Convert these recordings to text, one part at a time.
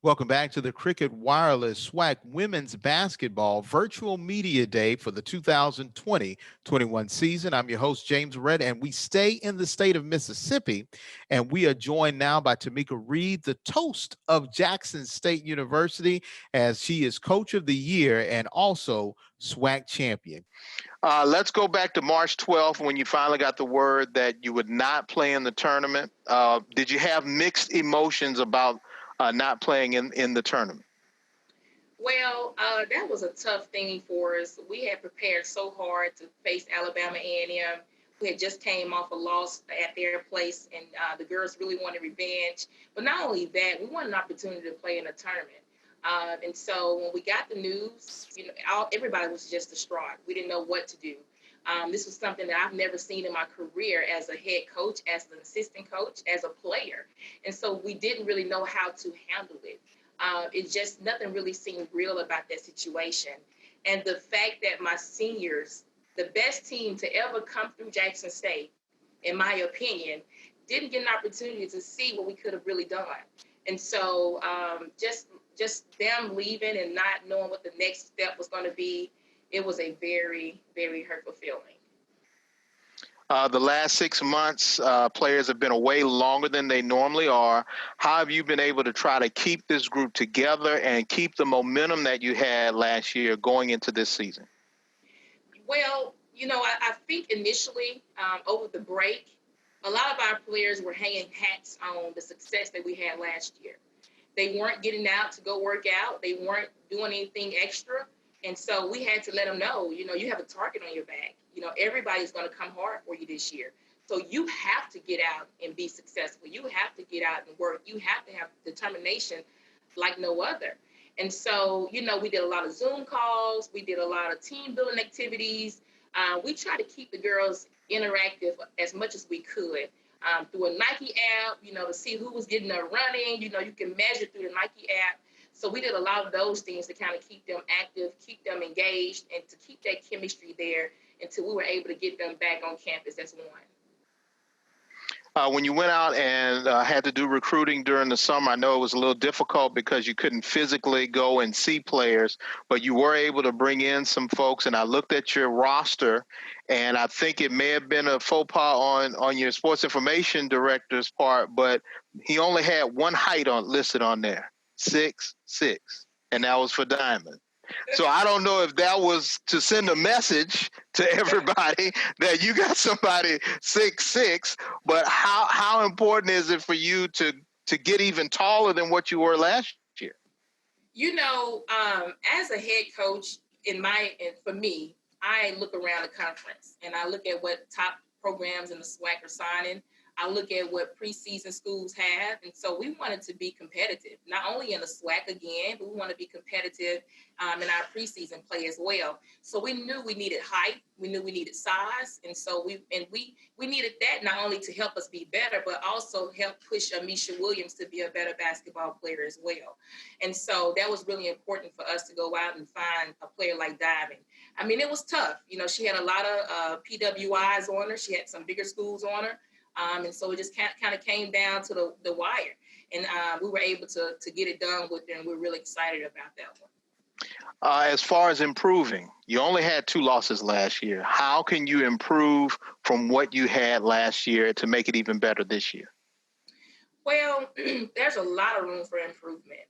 Welcome back to the Cricket Wireless SWAC Women's Basketball Virtual Media Day for the 2020-21 season. I'm your host, James Redd, and we stay in the state of Mississippi. And we are joined now by Tamika Reid, the toast of Jackson State University, as she is Coach of the Year and also SWAC champion. Let's go back to March 12th when you finally got the word that you would not play in the tournament. Did you have mixed emotions about not playing in the tournament? Well, that was a tough thing for us. We had prepared so hard to face Alabama A&M. We had just came off a loss at their place, and the girls really wanted revenge. But not only that, we wanted an opportunity to play in a tournament. And so when we got the news, everybody was just distraught. We didn't know what to do. This was something that I've never seen in my career as a head coach, as an assistant coach, as a player. And so we didn't really know how to handle it. It just, nothing really seemed real about that situation. And the fact that my seniors, the best team to ever come through Jackson State, in my opinion, didn't get an opportunity to see what we could have really done. And so just them leaving and not knowing what the next step was going to be, it was a very, very hurtful feeling. The last 6 months, players have been away longer than they normally are. How have you been able to try to keep this group together and keep the momentum that you had last year going into this season? Well, I think initially over the break, a lot of our players were hanging hats on the success that we had last year. They weren't getting out to go work out. They weren't doing anything extra. And so we had to let them know, you have a target on your back. Everybody's going to come hard for you this year. So you have to get out and be successful. You have to get out and work. You have to have determination like no other. And so, we did a lot of Zoom calls. We did a lot of team building activities. We tried to keep the girls interactive as much as we could through a Nike app, to see who was getting up running. You can measure through the Nike app. So we did a lot of those things to kind of keep them active, keep them engaged, and to keep that chemistry there until we were able to get them back on campus as one. When you went out and had to do recruiting during the summer, I know it was a little difficult because you couldn't physically go and see players, but you were able to bring in some folks. And I looked at your roster, and I think it may have been a faux pas on your sports information director's part, but he only had one height listed on there, 6'6", and that was for Diamond. So I don't know if that was to send a message to everybody that you got somebody 6'6", but how important is it for you to get even taller than what you were last year? As a head coach, for me, I look around the conference and I look at what top programs in the SWAC are signing. I look at what preseason schools have. And so we wanted to be competitive, not only in the SWAC again, but we want to be competitive in our preseason play as well. So we knew we needed height. We knew we needed size. And so we needed that not only to help us be better, but also help push Amisha Williams to be a better basketball player as well. And so that was really important for us to go out and find a player like Diamond. I mean, it was tough. She had a lot of PWIs on her. She had some bigger schools on her. And so it just kind of came down to the wire. And we were able to get it done with her, and we're really excited about that one. As far as improving, you only had 2 losses last year. How can you improve from what you had last year to make it even better this year? Well, there's a lot of room for improvement.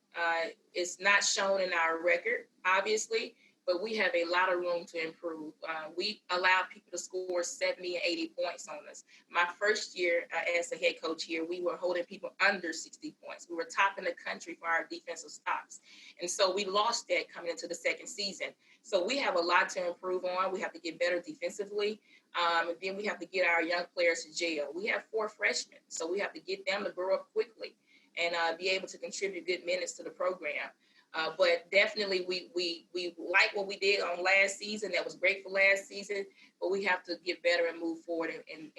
It's not shown in our record, obviously, but we have a lot of room to improve. We allow people to score 70 and 80 points on us. My first year as a head coach here, we were holding people under 60 points. We were top in the country for our defensive stops. And so we lost that coming into the second season. So we have a lot to improve on. We have to get better defensively. And then we have to get our young players to jail. We have 4 freshmen, so we have to get them to grow up quickly and be able to contribute good minutes to the program. But definitely we like what we did on last season. That was great for last season, but we have to get better and move forward and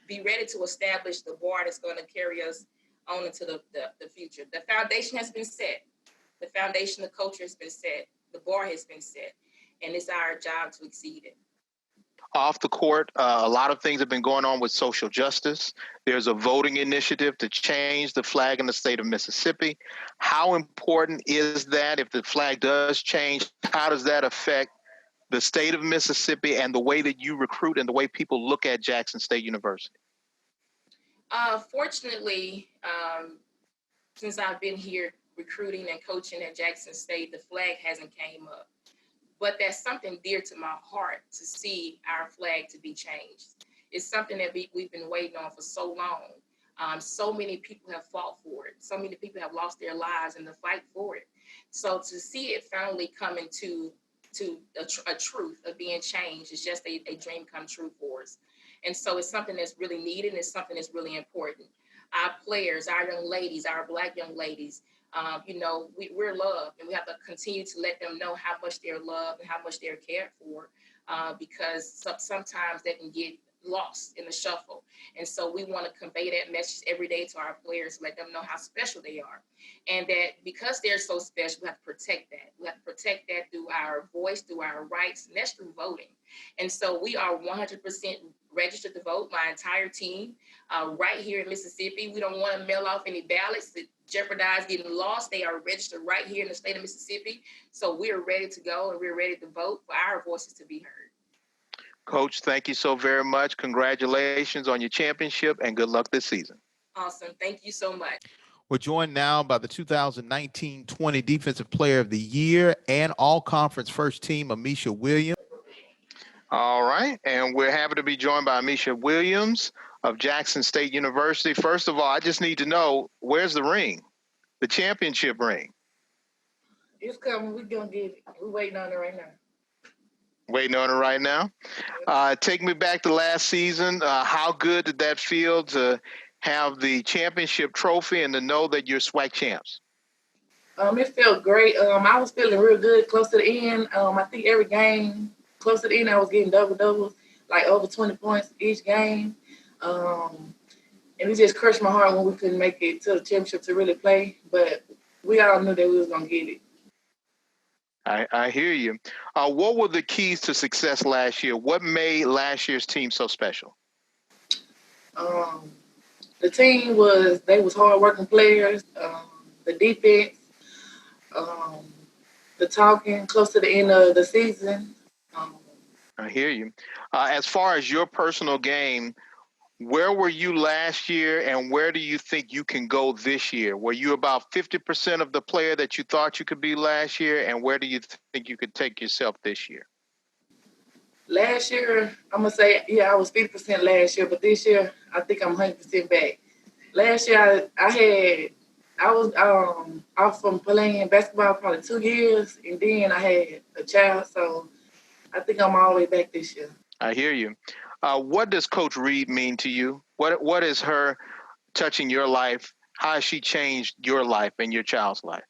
be ready to establish the bar that's going to carry us on into the future. The foundation has been set. The foundation of culture has been set. The bar has been set, and it's our job to exceed it. Off the court, a lot of things have been going on with social justice. There's a voting initiative to change the flag in the state of Mississippi. How important is that? If the flag does change, how does that affect the state of Mississippi and the way that you recruit and the way people look at Jackson State University? Fortunately, since I've been here recruiting and coaching at Jackson State, the flag hasn't came up. But that's something dear to my heart to see our flag to be changed. It's something that we've been waiting on for so long. So many people have fought for it. So many people have lost their lives in the fight for it. So to see it finally come into a truth of being changed is just a dream come true for us. And so it's something that's really needed, and it's something that's really important. Our players, our young ladies, our Black young ladies, we're loved, and we have to continue to let them know how much they're loved and how much they're cared for, because sometimes they can get lost in the shuffle. And so we want to convey that message every day to our players, let them know how special they are. And that because they're so special, we have to protect that. We have to protect that through our voice, through our rights, and that's through voting. And so we are 100% registered to vote, my entire team, right here in Mississippi. We don't want to mail off any ballots that jeopardize getting lost. They are registered right here in the state of Mississippi. So we're ready to go, and we're ready to vote for our voices to be heard. Coach, thank you so very much. Congratulations on your championship, and good luck this season. Awesome. Thank you so much. We're joined now by the 2019-20 Defensive Player of the Year and All-Conference First Team, Amisha Williams. All right, and we're happy to be joined by Amisha Williams of Jackson State University. First of all, I just need to know, where's the ring, the championship ring? It's coming. We're going to get it. We're waiting on it right now. Waiting on it right now. Take me back to last season. How good did that feel to have the championship trophy and to know that you're SWAC champs? It felt great. I was feeling real good close to the end. I think every game close to the end, I was getting double-doubles, like over 20 points each game. And it just crushed my heart when we couldn't make it to the championship to really play. But we all knew that we was going to get it. I hear you. What were the keys to success last year? What made last year's team so special? The team was hard-working players, the defense, the talking close to the end of the season. I hear you. As far as your personal game, where were you last year and where do you think you can go this year? Were you about 50% of the player that you thought you could be last year, and where do you think you could take yourself this year? Last year, I'm going to say, I was 50% last year, but this year, I think I'm 100% back. Last year, I was off from playing basketball probably 2 years, and then I had a child, so I think I'm all the way back this year. I hear you. What does Coach Reid mean to you? What is her touching your life? How has she changed your life and your child's life?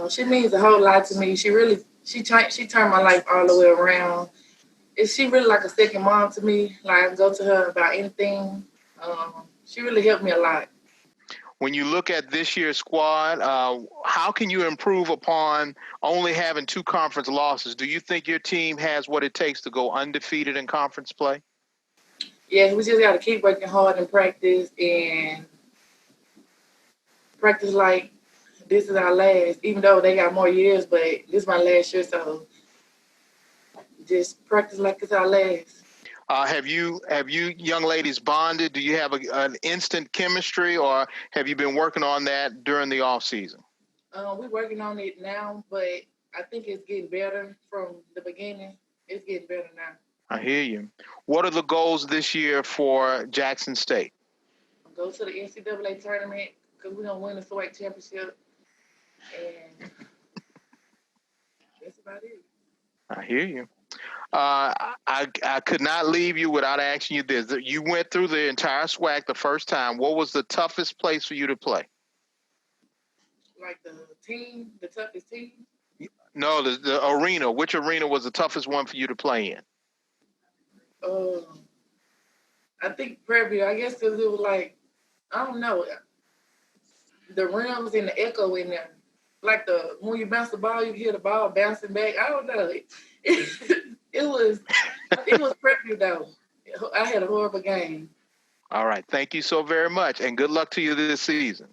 She means a whole lot to me. She turned my life all the way around. She really like a second mom to me. Like, I can go to her about anything. She really helped me a lot. When you look at this year's squad, how can you improve upon only having 2 conference losses? Do you think your team has what it takes to go undefeated in conference play? Yeah, we just got to keep working hard and practice like this is our last, even though they got more years, but this is my last year, so just practice like it's our last. Have you young ladies bonded? Do you have an instant chemistry, or have you been working on that during the off season? We're working on it now, but I think it's getting better from the beginning. It's getting better now. I hear you. What are the goals this year for Jackson State? Go to the NCAA tournament because we're going to win the SWAC championship. And that's about it. I hear you. I could not leave you without asking you this. You went through the entire SWAC the first time. What was the toughest place for you to play? Like the toughest team? No, the arena. Which arena was the toughest one for you to play in? I think Prairie View. I guess because it was like, I don't know. The rims and the echo in there. Like when you bounce the ball, you hear the ball bouncing back. I don't know. It It was Prairie though. I had a horrible game. All right. Thank you so very much, and good luck to you this season.